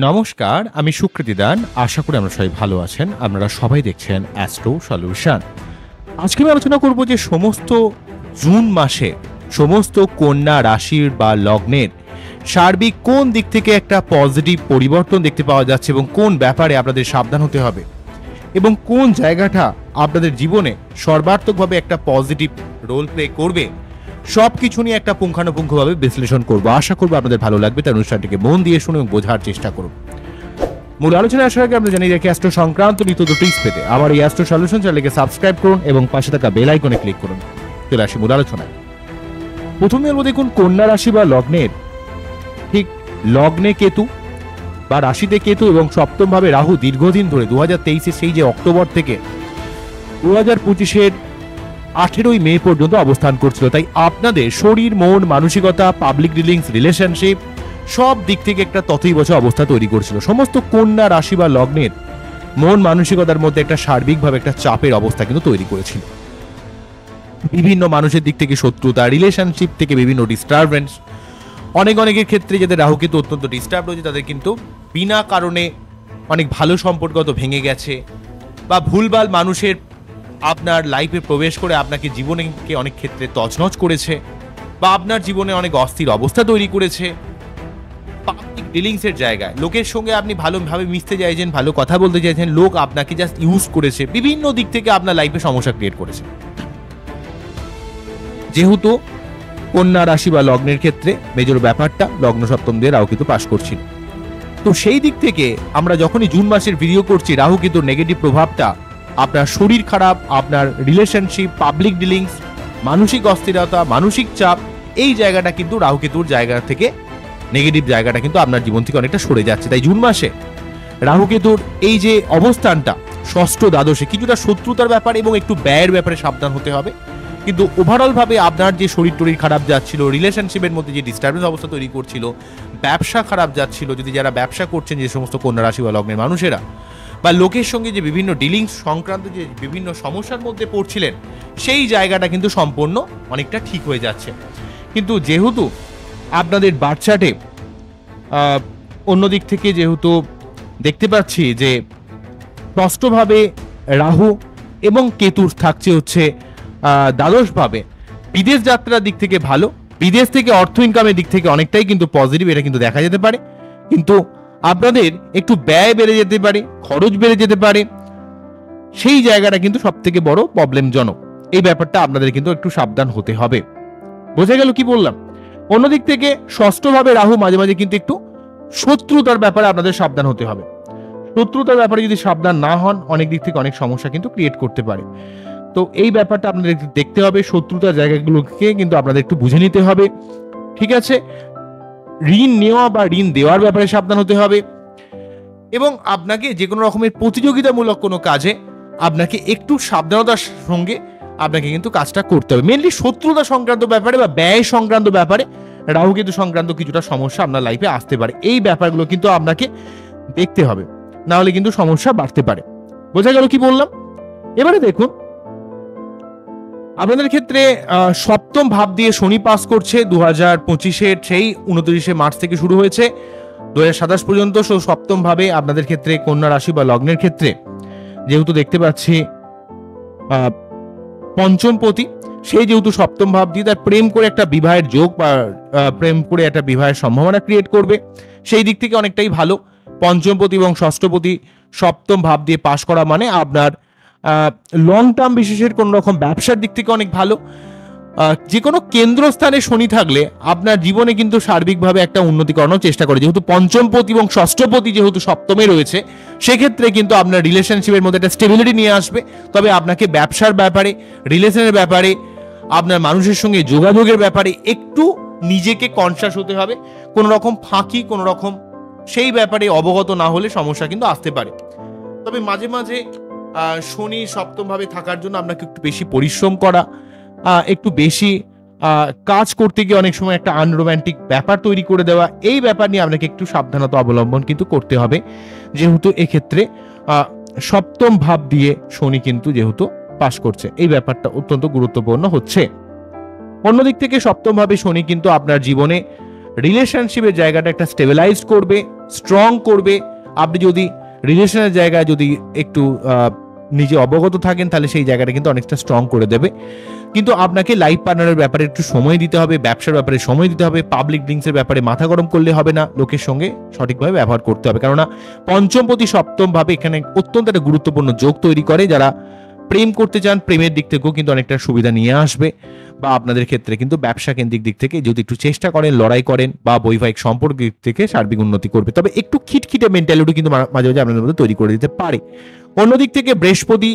নমস্কার, আমি সুকৃতি দান। আশা করি আমরা সবাই ভালো আছেন। আপনারা সবাই দেখছেন অ্যাস্ট্রো সলিউশন। আজকে আমি আলোচনা করব যে সমস্ত জুন মাসে সমস্ত কন্যা রাশির বা লগ্নের সার্বিক কোন দিক থেকে একটা পজিটিভ পরিবর্তন দেখতে পাওয়া যাচ্ছে এবং কোন ব্যাপারে আপনাদের সাবধান হতে হবে এবং কোন জায়গাটা আপনাদের জীবনে সর্বাত্মকভাবে একটা পজিটিভ রোল প্লে করবে, সবকিছু নিয়ে একটা পুঙ্খানুপুঙ্খভাবে বিশ্লেষণ করবো। আশা করবো আপনাদের ভালো লাগবে। তার অনুষ্ঠানটিকে মন দিয়ে শুনে এবং বোঝার চেষ্টা করুন। মূল আলোচনায় আসার আগে আমরা জানিয়ে রাখি, অ্যাস্ট্রো সংক্রান্ত নিত্য টিপস পেতে আমার এই অ্যাস্ট্রো সলিউশন চ্যানেলকে সাবস্ক্রাইব করুন এবং পাশে থাকা বেল আইকনে ক্লিক করুন। চলে আসি মূল আলোচনায়। প্রথমে বলবো, দেখুন কন্যা রাশি বা লগ্নের ঠিক লগ্নে কেতু বা রাশিতে কেতু এবং সপ্তম ভাবে রাহু দীর্ঘদিন ধরে 2023-এর সেই যে অক্টোবর থেকে 2025-এর 18ই মে পর্যন্ত অবস্থান করছিল। তাই আপনাদের শরীর, মন, মানসিকতা, পাবলিক ডিলিংস, রিলেশনশিপ সব দিক থেকে একটা তথৈবচ অবস্থা তৈরি করছিল। সমস্ত কন্যা রাশি বা লগ্নের মন মানসিকতার মধ্যে একটা সার্বিকভাবে একটা চাপের অবস্থা কিন্তু তৈরি করেছিল। বিভিন্ন মানুষের দিক থেকে শত্রুতা, রিলেশনশিপ থেকে বিভিন্ন ডিস্টারবেন্স, অনেকের ক্ষেত্রে যাদের রাহু কিন্তু অত্যন্ত ডিস্টার্ব রয়েছে তাদের কিন্তু বিনা কারণে অনেক ভালো সম্পর্ক তো ভেঙে গেছে, বা ভুলভাল মানুষের আপনার লাইফে প্রবেশ করে আপনাকে জীবনকে অনেক ক্ষেত্রে তছনছ করেছে, বা আপনার জীবনে অনেক অস্থির অবস্থা তৈরি করেছে। পাবলিক ডিলিংসের জায়গায় লোকের সঙ্গে আপনি ভালোভাবে মিশতে চাইছেন, ভালো কথা বলতে চাইছেন, লোক আপনাকে জাস্ট ইউজ করেছে, বিভিন্ন দিক থেকে আপনার লাইফে সমস্যা ক্রিয়েট করেছে। যেহেতু কন্যা রাশি বা লগ্নের ক্ষেত্রে মেজর ব্যাপারটা লগ্ন সপ্তম দিয়ে রাহু কিন্তু পাশ করছিল, তো সেই দিক থেকে আমরা যখনই জুন মাসের ভিডিও করছি, রাহু কিন্তু নেগেটিভ প্রভাবটা আপনার শরীর খারাপ, আপনার রিলেশনশিপ, পাবলিক ডিলিংস, মানসিক অস্থিরতা, মানসিক চাপ, এই জায়গাটা কিন্তু রাহু কেতুর জায়গা থেকে নেগেটিভ জায়গাটা কিন্তু আপনার জীবন থেকে অনেকটা সরে যাচ্ছে। তাই জুন মাসে রাহু কেতুর এই যে অবস্থানটা ষষ্ঠ দ্বাদশে কিছুটা শত্রুতার ব্যাপার এবং একটু ব্যয়ের ব্যাপারে সাবধান হতে হবে। কিন্তু ওভারঅল ভাবে আপনার যে শরীর টরীর খারাপ যাচ্ছিল, রিলেশনশিপের মধ্যে যে ডিস্টারবেন্স অবস্থা তৈরি করছিল, ব্যবসা খারাপ যাচ্ছিল, যদি যারা ব্যবসা করছেন যে সমস্ত কন্যা রাশি বা লগ্নের মানুষেরা, বা লোকের সঙ্গে যে বিভিন্ন ডিলিংস সংক্রান্ত যে বিভিন্ন সমস্যার মধ্যে পড়ছিলেন, সেই জায়গাটা কিন্তু সম্পূর্ণ অনেকটা ঠিক হয়ে যাচ্ছে। কিন্তু যেহেতু আপনাদের বার্থ চার্টে অন্যদিক থেকে যেহেতু দেখতে পাচ্ছি যে ষষ্ঠভাবে রাহু এবং কেতুর থাকছে হচ্ছে দ্বাদশভাবে, বিদেশ যাত্রার দিক থেকে ভালো, বিদেশ থেকে অর্থ ইনকামের দিক থেকে অনেকটাই কিন্তু পজিটিভ, এটা কিন্তু দেখা যেতে পারে। কিন্তু আপনাদের একটু ব্যয় বেড়ে যেতে পারে, খরচ বেড়ে যেতে পারে, সেই জায়গাটা কিন্তু সব থেকে বড় প্রবলেমজনক। এই ব্যাপারটা আপনাদের কিন্তু একটু সাবধান হতে হবে। বোঝা গেল কি বললাম? অন্যদিক থেকে ষষ্ঠভাবে রাহু মাঝে মাঝে কিন্তু একটু শত্রুতার ব্যাপারে আপনাদের সাবধান হতে হবে। শত্রুতার ব্যাপারে যদি সাবধান না হন, অনেক দিক থেকে অনেক সমস্যা কিন্তু ক্রিয়েট করতে পারে। তো এই ব্যাপারটা আপনাদের একটু দেখতে হবে, শত্রুতার জায়গাগুলোকে কিন্তু আপনাদের একটু বুঝে নিতে হবে। ঠিক আছে? ঋণ নেওয়া বা ঋণ দেওয়ার ব্যাপারে সাবধান হতে হবে, এবং আপনাকে যে কোনো রকমের প্রতিযোগিতামূলক কোনো কাজে আপনাকে একটু সাবধানতার সঙ্গে আপনাকে কিন্তু কাজটা করতে হবে। মেনলি শত্রুতা সংক্রান্ত ব্যাপারে বা ব্যয় সংক্রান্ত ব্যাপারে রাহু কেতু সংক্রান্ত কিছুটা সমস্যা আপনার লাইফে আসতে পারে। এই ব্যাপারগুলো কিন্তু আপনাকে দেখতে হবে, না হলে কিন্তু সমস্যা বাড়তে পারে। বোঝা গেল কি বললাম? এবারে দেখুন, আপনাদের ক্ষেত্রে সপ্তম ভাব দিয়ে শনি পাস করছে 2025-এর সেই 29শে মার্চ থেকে শুরু হয়েছে 2027 পর্যন্ত। সপ্তম ভাবে আপনাদের ক্ষেত্রে কন্যা রাশি বা লগ্নের ক্ষেত্রে যেহেতু দেখতে পাচ্ছি পঞ্চমপতি, সেই যেহেতু সপ্তম ভাব দিয়ে তার প্রেম করে একটা বিবাহের যোগ বা প্রেম করে একটা বিবাহের সম্ভাবনা ক্রিয়েট করবে, সেই দিক থেকে অনেকটাই ভালো। পঞ্চমপতি এবং ষষ্ঠপতি সপ্তম ভাব দিয়ে পাশ করা মানে আপনার লং টার্ম বিশেষের কোন রকম ব্যবসার দিক থেকে অনেক ভালো। যে কোনো কেন্দ্রস্থানে শনি থাকলে আপনার জীবনে কিন্তু সার্বিকভাবে একটা উন্নতি করানোর চেষ্টা করে। যেহেতু পঞ্চমপতি এবং ষষ্ঠপতি যেহেতু সপ্তমে রয়েছে, সেক্ষেত্রে কিন্তু আপনার রিলেশনশিপের মধ্যে একটা স্টেবিলিটি নিয়ে আসবে। তবে আপনাকে ব্যবসার ব্যাপারে, রিলেশনের ব্যাপারে, আপনার মানুষের সঙ্গে যোগাযোগের ব্যাপারে একটু নিজেকে কনসাস হতে হবে। কোনো রকম ফাঁকি, কোনো রকম সেই ব্যাপারে অবগত না হলে সমস্যা কিন্তু আসতে পারে। তবে মাঝে মাঝে শনি সপ্তম ভাবে থাকার জন্য আপনাকে একটু বেশি পরিশ্রম করা, একটু বেশি কাজ করতে গিয়ে অনেক সময় একটা আনরোম্যান্টিক ব্যাপার তৈরি করে দেওয়া, এই ব্যাপার নিয়ে আপনাকে একটু সাবধানতা অবলম্বন কিন্তু করতে হবে। যেহেতু এক্ষেত্রে সপ্তম ভাব দিয়ে শনি কিন্তু যেহেতু পাশ করছে, এই ব্যাপারটা অত্যন্ত গুরুত্বপূর্ণ হচ্ছে। অন্যদিক থেকে সপ্তম ভাবে শনি কিন্তু আপনার জীবনে রিলেশনশিপের জায়গাটা একটা স্টেবিলাইজ করবে, স্ট্রং করবে। আপনি যদি রিলেশনের জায়গায় যদি একটু নিজে অবগত থাকেন তাহলে সেই জায়গাটা কিন্তু অনেকটা স্ট্রং করে দেবে। কিন্তু আপনাকে লাইফ পার্টনারের ব্যাপারে একটু সময় দিতে হবে, ব্যবসার ব্যাপারে সময় দিতে হবে, পাবলিক ড্রিঙ্কসের ব্যাপারে মাথা গরম করলে হবে না, লোকের সঙ্গে সঠিকভাবে ব্যবহার করতে হবে। কেননা পঞ্চমপতি সপ্তম ভাবে এখানে অত্যন্ত একটা গুরুত্বপূর্ণ যোগ তৈরি করে। যারা প্রেম করতে চান প্রেমের দিক থেকেও কিন্তু অনেকটা সুবিধা নিয়ে আসবে, বা আপনাদের ক্ষেত্রে কিন্তু ব্যবসা কেন্দ্রিক দিক থেকে যদি একটু চেষ্টা করেন, লড়াই করেন, বা বৈবাহিক সম্পর্ক দিক থেকে সার্বিক উন্নতি করবে। তবে একটু খিটখিটে মেন্টালিটি কিন্তু মাঝে মাঝে আপনাদের মধ্যে তৈরি করে দিতে পারে। অন্যদিক থেকে বৃহস্পতি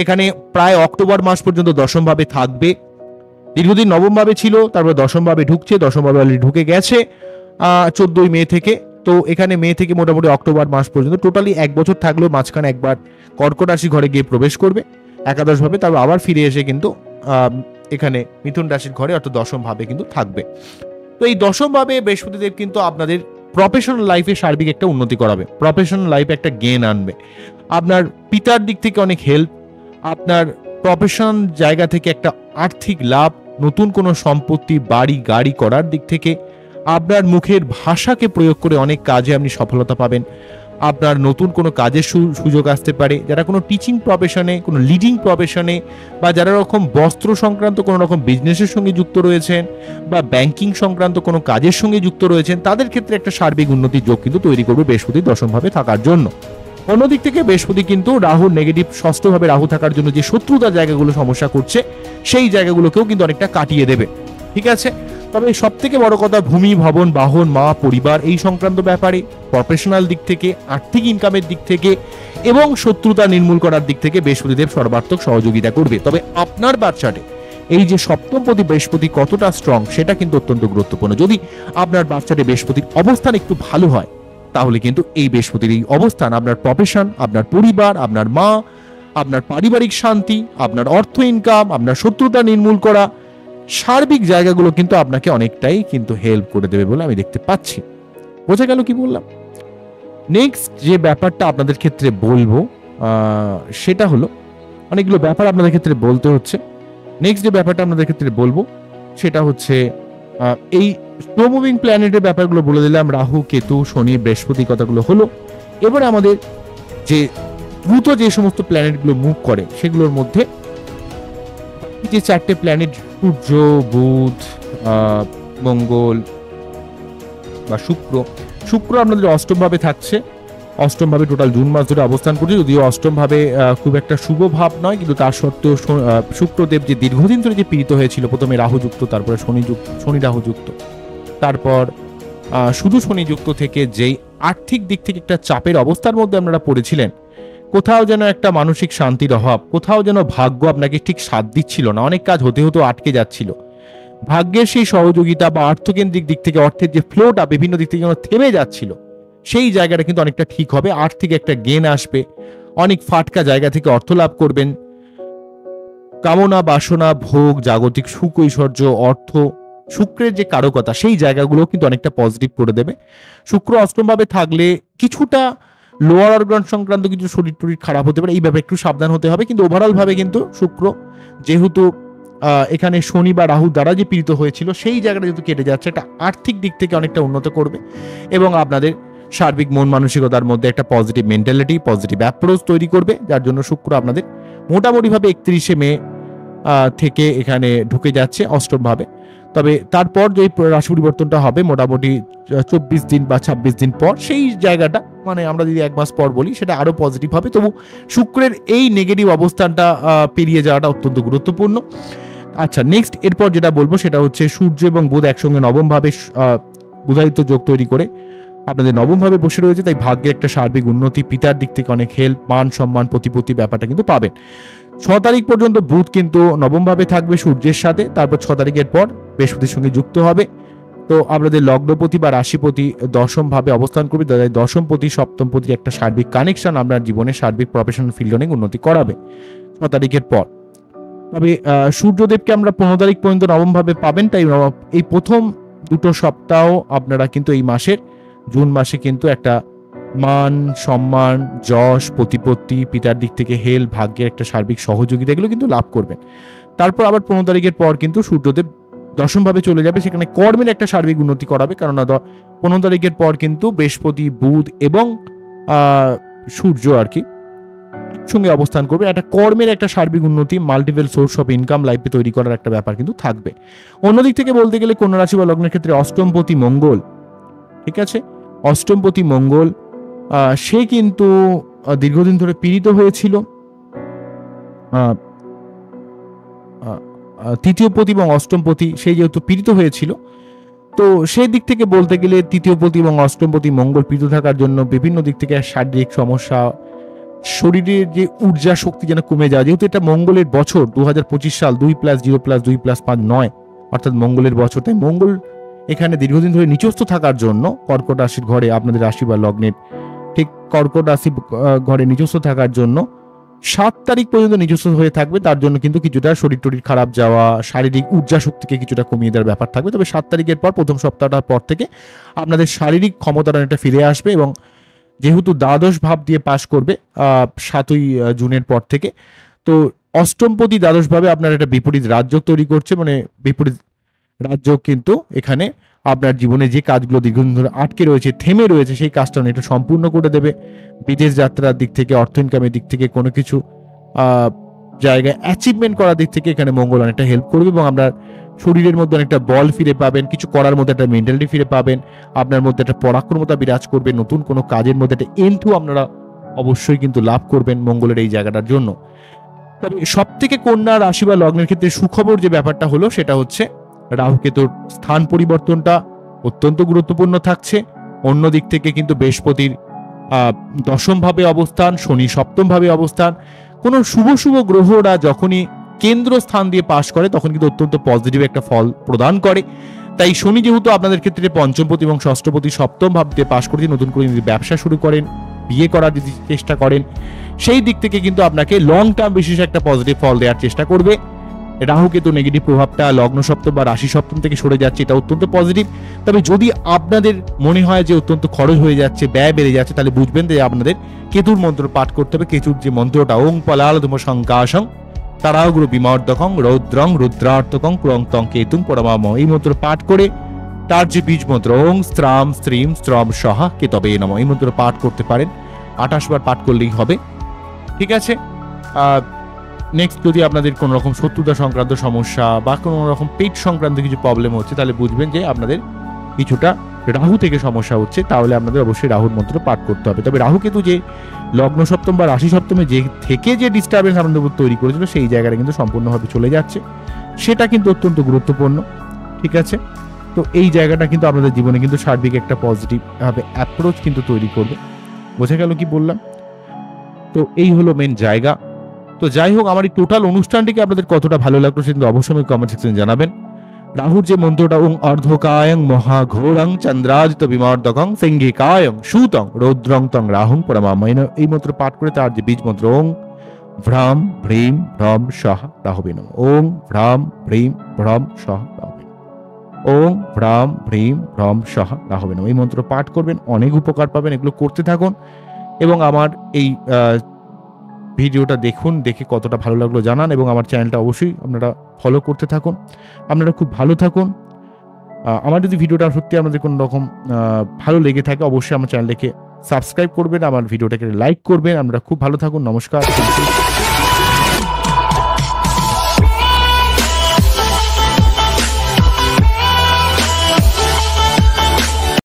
এখানে প্রায় অক্টোবর মাস পর্যন্ত দশম ভাবে থাকবে। দীর্ঘদিন নবম ভাবে ছিল, তারপর দশম ভাবে ঢুকছে, দশম ভাবে অলরেডি ঢুকে গেছে 14ই মে থেকে। তো এখানে মে থেকে মোটামুটি অক্টোবর মাস পর্যন্ত টোটালি 1 বছর থাকলেও মাঝখানে একবার কর্কট রাশি ঘরে গিয়ে প্রবেশ করবে একাদশ ভাবে, তারপর আবার ফিরে এসে কিন্তু এখানে মিথুন রাশির ঘরে অর্থাৎ দশম ভাবে কিন্তু থাকবে। তো এই দশম ভাবে বৃহস্পতিদেব কিন্তু আপনাদের প্রফেশনাল লাইফে সার্বিক একটা উন্নতি করাবে, প্রফেশনাল লাইফে একটা গেন আনবে। আপনার পিতার দিক থেকে অনেক হেল্প, আপনার প্রফেশনাল জায়গা থেকে একটা আর্থিক লাভ, নতুন কোনো সম্পত্তি বাড়ি গাড়ি করার দিক থেকে আপনার মুখের ভাষাকে প্রয়োগ করে অনেক কাজে আপনি সফলতা পাবেন। আপনার নতুন কোনো কাজের সুযোগ আসতে পারে। যারা কোনো টিচিং প্রফেশনে, কোনো লিডিং প্রফেশনে, বা যারা রকম বস্ত্র সংক্রান্ত কোনো রকম বিজনেসের সঙ্গে যুক্ত রয়েছেন, বা ব্যাংকিং সংক্রান্ত কোনো কাজের সঙ্গে যুক্ত রয়েছেন, তাদের ক্ষেত্রে একটা সার্বিক উন্নতির যোগ কিন্তু তৈরি করবে বৃহস্পতি দশমভাবে থাকার জন্য। অন্যদিক থেকে বৃহস্পতি কিন্তু রাহুর নেগেটিভ ষষ্ঠভাবে রাহু থাকার জন্য যে শত্রুতার জায়গাগুলো সমস্যা করছে সেই জায়গাগুলোকেও কিন্তু অনেকটা কাটিয়ে দেবে। ঠিক আছে, তবে সব থেকে বড় কথা ভূমি, ভবন, বাহন, মা, পরিবার এই সংক্রান্ত ব্যাপারে, প্রফেশনাল দিক থেকে, আর্থিক ইনকামের দিক থেকে এবং শত্রুতা নির্মূল করার দিক থেকে বৃহস্পতিদেব সর্বাত্মক সহযোগিতা করবে। তবে আপনার বাচ্চাটে এই যে সপ্তমপতি বৃহস্পতি কতটা স্ট্রং সেটা কিন্তু অত্যন্ত গুরুত্বপূর্ণ। যদি আপনার বাচ্চাটে বৃহস্পতির অবস্থান একটু ভালো হয় তাহলে কিন্তু এই বৃহস্পতির এই অবস্থান আপনার প্রফেশন, আপনার পরিবার, আপনার মা, আপনার পারিবারিক শান্তি, আপনার অর্থ ইনকাম, আপনার শত্রুতা নির্মূল করা সার্বিক জায়গাগুলো কিন্তু আপনাকে অনেকটাই কিন্তু হেল্প করে দেবে বলে আমি দেখতে পাচ্ছি। বোঝা গেল কি বললাম? নেক্সট যে ব্যাপারটা আপনাদের ক্ষেত্রে বলবো সেটা হলো, অনেকগুলো ব্যাপার আপনাদের ক্ষেত্রে বলতে হচ্ছে। নেক্সট যে ব্যাপারটা আপনাদের ক্ষেত্রে বলবো সেটা হচ্ছে এই স্লো মুভিং প্ল্যানেটের ব্যাপারগুলো বলে দিলাম, রাহু, কেতু, শনি, বৃহস্পতি কথাগুলো হলো। এবারে আমাদের যে দ্রুত যে সমস্ত প্ল্যানেটগুলো মুভ করে সেগুলোর মধ্যে যে 4টে প্ল্যানেট সূর্য, বুধ, মঙ্গল বা শুক্র আপনাদের অষ্টম ভাবে থাকছে। অষ্টম ভাবে টোটাল জুন মাস ধরে অবস্থান করছে, যদিও অষ্টম ভাবে খুব একটা শুভ ভাব নয়, কিন্তু তার সত্ত্বেও শুক্রদেব যে দীর্ঘদিন ধরে যে পীড়িত হয়েছিল, প্রথমে রাহুযুক্ত, তারপরে শনি রাহুযুক্ত, তারপর শুধু শনিযুক্ত থেকে যেই আর্থিক দিক থেকে একটা চাপের অবস্থার মধ্যে আপনারা পড়েছিলেন, কোথাও যেন একটা মানসিক শান্তির অভাব, কোথাও যেন ভাগ্য আপনাকে ঠিক সাথ দিচ্ছিল না, অনেক কাজ হতে হতে আটকে যাচ্ছিল, ভাগ্যের সেই সহযোগিতা বা অর্থকেন্দ্রিক দিক থেকে অর্থের যে ফ্লোটা বিভিন্ন দিক থেকে যেন থেমে যাচ্ছিল, সেই জায়গাটা কিন্তু অনেকটা ঠিক হবে। আর্থিক একটা গেন আসবে, অনেক ফাটকা জায়গা থেকে অর্থ লাভ করবেন। কামনা, বাসনা, ভোগ, জাগতিক সুখ, ঐশ্বর্য, অর্থ, শুক্রের যে কারকতা সেই জায়গাগুলো কিন্তু অনেকটা পজিটিভ করে দেবে। শুক্র অষ্টমভাবে থাকলে কিছুটা লোয়ার অর্গান সংক্রান্ত কিছু শরীর টরীর খারাপ হতে পারে, এই ব্যাপারে একটু সাবধান হতে হবে। কিন্তু ওভারঅল ভাবে কিন্তু শুক্র যেহেতু এখানে শনি বা রাহু দ্বারা যে পীড়িত হয়েছিল সেই জায়গাটা যেহেতু কেটে যাচ্ছে, একটা আর্থিক দিক থেকে অনেকটা উন্নত করবে এবং আপনাদের সার্বিক মন মানসিকতার মধ্যে একটা পজিটিভ মেন্টালিটি, পজিটিভ অ্যাপ্রোচ তৈরি করবে, যার জন্য শুক্র আপনাদের মোটামুটিভাবে 31শে মে থেকে এখানে ঢুকে যাচ্ছে অষ্টম ভাবে। তবে তারপর যে রাশি পরিবর্তনটা হবে মোটামুটি 24 দিন বা 26 দিন পর, সেই জায়গাটা মানে আমরা যদি 1 মাস পর বলি সেটা আরো পজিটিভ হবে। তবু শুক্রের এই নেগেটিভ অবস্থানটা পেরিয়ে যাওয়াটা অত্যন্ত গুরুত্বপূর্ণ। আচ্ছা, নেক্সট এরপর যেটা বলবো সেটা হচ্ছে সূর্য এবং বুধ একসঙ্গে নবম ভাবে বুধায়িত্ব যোগ তৈরি করে আপনাদের নবম ভাবে বসে রয়েছে, তাই ভাগ্যের একটা সার্বিক উন্নতি, পিতার দিক থেকে অনেক হেল্প, মান সম্মান, প্রতিপত্তি ব্যাপারটা কিন্তু পাবেন। 6 তারিখ পর্যন্ত বুধ কিন্তু নবম ভাবে থাকবে সূর্যের সাথে, তারপর 6 তারিখের পর বৃহস্পতির সঙ্গে যুক্ত হবে। তো আপনাদের লগ্নপতি বা রাশিপতি দশম ভাবে অবস্থান করবে, দশমপতি সপ্তমপতি একটা সার্বিক কানেকশন আপনার জীবনে সার্বিক প্রফেশনাল ফিল্ড অনেক উন্নতি করাবে 6 তারিখের পর। তবে সূর্যদেবকে আমরা 15 তারিখ পর্যন্ত নবম ভাবে পাবেন, তাই এই প্রথম দুটো সপ্তাহ আপনারা কিন্তু এই মাসের জুন মাসে কিন্তু একটা মান সম্মান, যশ, প্রতিপত্তি, পিতার দিক থেকে হেল্প, ভাগ্যের একটা সার্বিক সহযোগিতা এগুলো কিন্তু লাভ করবেন। তারপর আবার 15 তারিখের পর কিন্তু সূর্যদেব দশমভাবে চলে যাবে, সেখানে কর্মের একটা সার্বিক উন্নতি করাবে। কেননা 15 তারিখের পর কিন্তু বৃহস্পতি, বুধ এবং সূর্য আর কি সঙ্গে অবস্থান করবে। একটা কর্মের একটা সার্বিক উন্নতি, মাল্টিপল সোর্স অফ ইনকাম লাইফে তৈরি করার একটা ব্যাপার কিন্তু থাকবে। অন্যদিক থেকে বলতে গেলে কন্যা রাশি বা লগ্নের ক্ষেত্রে অষ্টমপতি মঙ্গল, ঠিক আছে, অষ্টমপতি মঙ্গল সে কিন্তু দীর্ঘদিন ধরে পীড়িত হয়েছিল। তৃতীয়পতি এবং অষ্টমপতি সেই যেহেতু পীড়িত হয়েছিল, তো সেই দিক থেকে বলতে গেলে তৃতীয়পতি এবং অষ্টমপতি মঙ্গল পীড়িত থাকার জন্য বিভিন্ন দিক থেকে শারীরিক সমস্যা, শরীরের যে ঊর্জা শক্তি যেন কমে যায়। যেহেতু এটা মঙ্গলের বছর 2025 সাল, 2+0+2+5 9, অর্থাৎ মঙ্গলের বছর, তাই মঙ্গল এখানে দীর্ঘদিন ধরে নিচস্থ থাকার জন্য কর্কট রাশির ঘরে, আপনাদের রাশি বা লগ্নের ঠিক কর্কট রাশি ঘরে নিচস্থ থাকার জন্য 7 তারিখ পর্যন্ত নিজস্ব হয়ে থাকবে। তার জন্য কিন্তু কিছুটা শরীর টরীর খারাপ যাওয়া, শারীরিক ঊর্জা শক্তিকে কিছুটা কমিয়ে দেওয়ার ব্যাপার থাকবে। তবে 7 তারিখের পর প্রথম সপ্তাহটার পর থেকে আপনাদের শারীরিক ক্ষমতাটা অনেকটা ফিরে আসবে, এবং যেহেতু দ্বাদশ ভাব দিয়ে পাশ করবে 7ই জুনের পর থেকে, তো অষ্টমপতি দ্বাদশ ভাবে আপনার একটা বিপরীত রাজযোগ তৈরি করছে। মানে বিপরীত রাজযোগ কিন্তু এখানে আপনার জীবনে যে কাজগুলো দীর্ঘদিন ধরে আটকে রয়েছে, থেমে রয়েছে, সেই কাজটা অনেকটা সম্পূর্ণ করে দেবে। বিদেশ যাত্রার দিক থেকে, অর্থ ইনকামের দিক থেকে, কোনো কিছু জায়গায় অ্যাচিভমেন্ট করার দিক থেকে এখানে মঙ্গল অনেকটা হেল্প করবে, এবং আপনার শরীরের মধ্যে অনেকটা বল ফিরে পাবেন, কিছু করার মধ্যে একটা মেন্টালিটি ফিরে পাবেন, আপনার মধ্যে একটা পরাক্রমতা বিরাজ করবে, নতুন কোনো কাজের মধ্যে একটা এন্থু আপনারা অবশ্যই কিন্তু লাভ করবেন মঙ্গলের এই জায়গাটার জন্য। তবে সব থেকে কন্যা রাশি বা লগ্নের ক্ষেত্রে সুখবর যে ব্যাপারটা হলো সেটা হচ্ছে রাহু কেতুর স্থান পরিবর্তনটা অত্যন্ত গুরুত্বপূর্ণ থাকছে। অন্য দিক থেকে কিন্তু বৃহস্পতির দশম ভাবে অবস্থান, শনি সপ্তম ভাবে অবস্থান, কোনো শুভ শুভ গ্রহরা যখনই কেন্দ্র স্থান দিয়ে পাশ করে তখন কিন্তু অত্যন্ত পজিটিভ একটা ফল প্রদান করে। তাই শনি যেহেতু আপনাদের ক্ষেত্রে পঞ্চমপতি এবং ষষ্ঠপতি সপ্তম ভাব দিয়ে পাশ করছে, নতুন করে যদি ব্যবসা শুরু করেন, বিয়ে করার যদি চেষ্টা করেন, সেই দিক থেকে কিন্তু আপনাকে লং টার্ম বিশেষ একটা পজিটিভ ফল দেওয়ার চেষ্টা করবে। রাহু কেতু নেগেটিভ প্রভাবটা লগ্ন সপ্তম বা রাশি সপ্তম থেকে সরে যাচ্ছে, এটা অত্যন্ত পজিটিভ। তবে যদি আপনাদের মনে হয় যে অত্যন্ত খরচ হয়ে যাচ্ছে, ব্যয় বেড়ে যাচ্ছে, তাহলে বুঝবেন যে আপনাদের কেতুর মন্ত্র পাঠ করতে হবে। কেতুর যে মন্ত্রটা ওং পলালধুম সংকাশং তারাগুরু বিমর্দকং রৌদ্রং রুদ্রার্থকং ক্রং তং কেতুং পরমাম, এই মন্ত্র পাঠ করে তার যে বীজ মন্ত্র ওং স্ত্রাম স্ত্রীম স্ত্রম সহ কেতবে নম, এই মন্ত্র পাঠ করতে পারেন। 28 বার পাঠ করলেই হবে, ঠিক আছে। নেক্সট, যদি আপনাদের কোনো রকম শত্রুতা সংক্রান্ত সমস্যা বা কোনো রকম পেট সংক্রান্ত কিছু প্রবলেম হচ্ছে, তাহলে বুঝবেন যে আপনাদের কিছুটা রাহু থেকে সমস্যা হচ্ছে, তাহলে আপনাদের অবশ্যই রাহুর মন্ত্র পাঠ করতে হবে। তবে রাহু কেতু যে লগ্ন সপ্তম বা রাশি সপ্তমে যে থেকে যে ডিস্টারবেন্স আপনাদের উপর তৈরি করেছিল, সেই জায়গাটা কিন্তু সম্পূর্ণভাবে চলে যাচ্ছে, সেটা কিন্তু অত্যন্ত গুরুত্বপূর্ণ, ঠিক আছে। তো এই জায়গাটা কিন্তু আপনাদের জীবনে কিন্তু সার্বিক একটা পজিটিভ ভাবে অ্যাপ্রোচ কিন্তু তৈরি করবে। বোঝা গেল কি বললাম? তো এই হলো মেন জায়গা। তো যাই হোক, আমার এই টোটাল অনুষ্ঠানটিকে আপনাদের কতটা ভালো লাগলো সেটা অবশ্যই কমেন্ট সেকশনে জানাবেন। রাহুর যে মন্ত্রটা ওং অর্ধকায়ং মহাঘোরং চন্দ্রাজিত বিমর্দকং সিংহিকায়ং সুতং রৌদ্রং তং রাহুং পরমাময়ন, এই মন্ত্র পাঠ করে তার যে বীজ মন্ত্র ওং ভ্রাম ভ্রীম ভ্রম সহ রাহবে নমঃ, ওং ভ্রাম ভ্রীম ভ্রম সহ রাহবে নমঃ, ওং ভ্রাম ভ্রীম ভ্রম সহ রাহবে নমঃ, এই মন্ত্র পাঠ করবেন, অনেক উপকার পাবেন। এগুলো করতে থাকুন এবং আমার এই ভিডিওটা দেখুন, দেখে কতটা ভালো লাগলো জানান, এবং আমার চ্যানেলটা অবশ্যই আপনারা ফলো করতে থাকুন। আপনারা খুব ভালো থাকুন। আমার যদি ভিডিওটা সত্যি আপনাদের কোনো রকম ভালো লেগে থাকে, অবশ্যই আমার চ্যানেলটাকে সাবস্ক্রাইব করবেন, আমার ভিডিওটাকে লাইক করবেন। আপনারা খুব ভালো থাকুন। নমস্কার।